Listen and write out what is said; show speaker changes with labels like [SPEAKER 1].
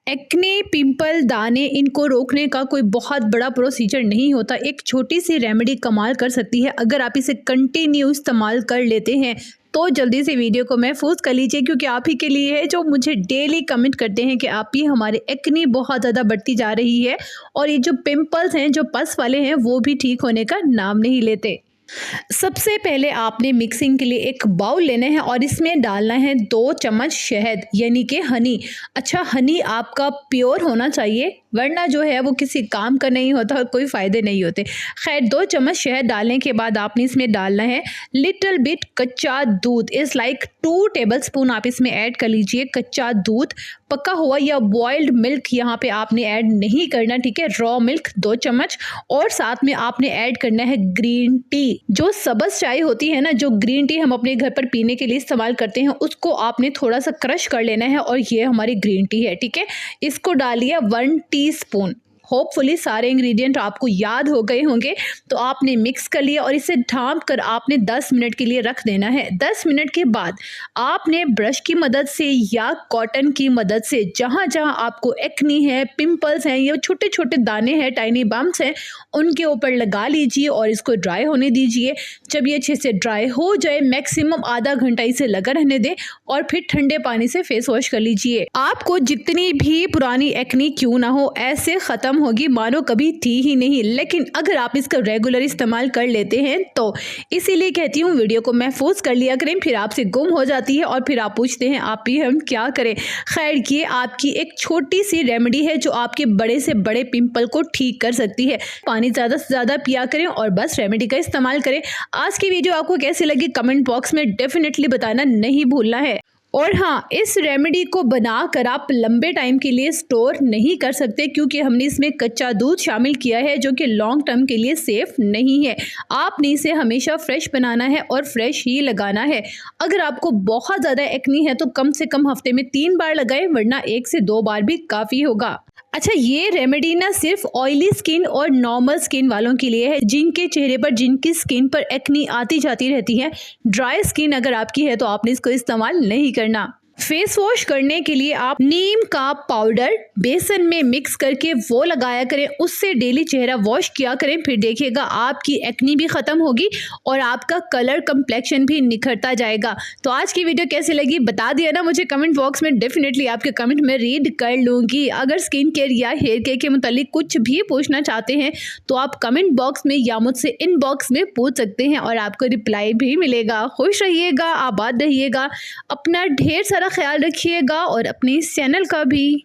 [SPEAKER 1] Acne, pimple, दाने, इनको रोकने का कोई बहुत बड़ा प्रोसीजर नहीं होता। एक छोटी सी रेमेडी कमाल कर सकती है अगर आप इसे कंटिन्यू इस्तेमाल कर लेते हैं। तो जल्दी से वीडियो को महफूज कर लीजिए क्योंकि आप ही के लिए है जो मुझे डेली कमेंट करते हैं कि आप ही हमारे एक्ने बहुत ज़्यादा बढ़ती जा रही है और ये जो पिंपल्स हैं, जो पस वाले हैं, वो भी ठीक होने का नाम नहीं लेते। सबसे पहले आपने मिक्सिंग के लिए एक बाउल लेना है और इसमें डालना है 2 चम्मच शहद यानी कि हनी। अच्छा, हनी आपका प्योर होना चाहिए वरना जो है वो किसी काम का नहीं होता और कोई फ़ायदे नहीं होते। खैर, 2 चम्मच शहद डालने के बाद आपने इसमें डालना है लिटिल बिट कच्चा दूध। इज़ लाइक 2 टेबलस्पून आप इसमें ऐड कर लीजिए कच्चा दूध। पका हुआ या बॉइल्ड मिल्क यहाँ पे आपने ऐड नहीं करना, ठीक है। रॉ मिल्क 2 चम्मच और साथ में आपने ऐड करना है ग्रीन टी। जो सब्ज़ चाय होती है ना, जो ग्रीन टी हम अपने घर पर पीने के लिए इस्तेमाल करते हैं, उसको आपने थोड़ा सा क्रश कर लेना है और ये हमारी ग्रीन टी है, ठीक है। इसको डालिए 1 टीस्पून। होपफुली सारे इंग्रेडिएंट आपको याद हो गए होंगे। तो आपने मिक्स कर लिया और इसे ढाँप कर आपने 10 मिनट के लिए रख देना है। 10 मिनट के बाद आपने ब्रश की मदद से या कॉटन की मदद से जहाँ जहाँ आपको एक्नी है, पिंपल्स हैं, या छोटे छोटे दाने हैं, टाइनी बम्प्स हैं, उनके ऊपर लगा लीजिए और इसको ड्राई होने दीजिए। जब ये अच्छे से ड्राई हो जाए, मैक्सिमम आधा घंटा इसे लगा रहने दें और फिर ठंडे पानी से फेस वॉश कर लीजिए। आपको जितनी भी पुरानी एक्नी क्यों ना हो, ऐसे ख़त्म होगी मानो कभी थी ही नहीं। लेकिन अगर आप इसका रेगुलर इस्तेमाल कर लेते हैं तो इसीलिए कहती हूँ वीडियो को महफूज कर लिया करें, फिर आपसे गुम हो जाती है और फिर आप पूछते हैं आप ही हम क्या करें। खैर, ये आपकी एक छोटी सी रेमेडी है जो आपके बड़े से बड़े पिंपल को ठीक कर सकती है। पानी ज़्यादा से ज़्यादा पिया करें और बस रेमेडी का इस्तेमाल करें। आज की वीडियो आपको कैसी लगी कमेंट बॉक्स में डेफिनेटली बताना नहीं भूलना है। और हाँ, इस रेमेडी को बनाकर आप लंबे टाइम के लिए स्टोर नहीं कर सकते क्योंकि हमने इसमें कच्चा दूध शामिल किया है जो कि लॉन्ग टर्म के लिए सेफ नहीं है। आपने इसे हमेशा फ्रेश बनाना है और फ्रेश ही लगाना है। अगर आपको बहुत ज़्यादा एक्नी है तो कम से कम हफ्ते में 3 बार लगाएं, वरना 1 से 2 बार भी काफ़ी होगा। अच्छा, ये रेमेडी ना सिर्फ ऑयली स्किन और नॉर्मल स्किन वालों के लिए है, जिनके चेहरे पर, जिनकी स्किन पर एक्नी आती जाती रहती है। ड्राई स्किन अगर आपकी है तो आपने इसको इस्तेमाल नहीं करना। फेस वॉश करने के लिए आप नीम का पाउडर बेसन में मिक्स करके वो लगाया करें, उससे डेली चेहरा वॉश किया करें। फिर देखिएगा आपकी एक्नी भी ख़त्म होगी और आपका कलर कंप्लेक्शन भी निखरता जाएगा। तो आज की वीडियो कैसी लगी बता दिया ना मुझे कमेंट बॉक्स में, डेफिनेटली आपके कमेंट में रीड कर लूँगी। अगर स्किन केयर या हेयर केयर के मुतालिक कुछ भी पूछना चाहते हैं तो आप कमेंट बॉक्स में या मुझसे इनबॉक्स में पूछ सकते हैं और आपको रिप्लाई भी मिलेगा। खुश रहिएगा, आबाद रहिएगा, अपना ढेर सारा ख्याल रखिएगा और अपने इस चैनल का भी।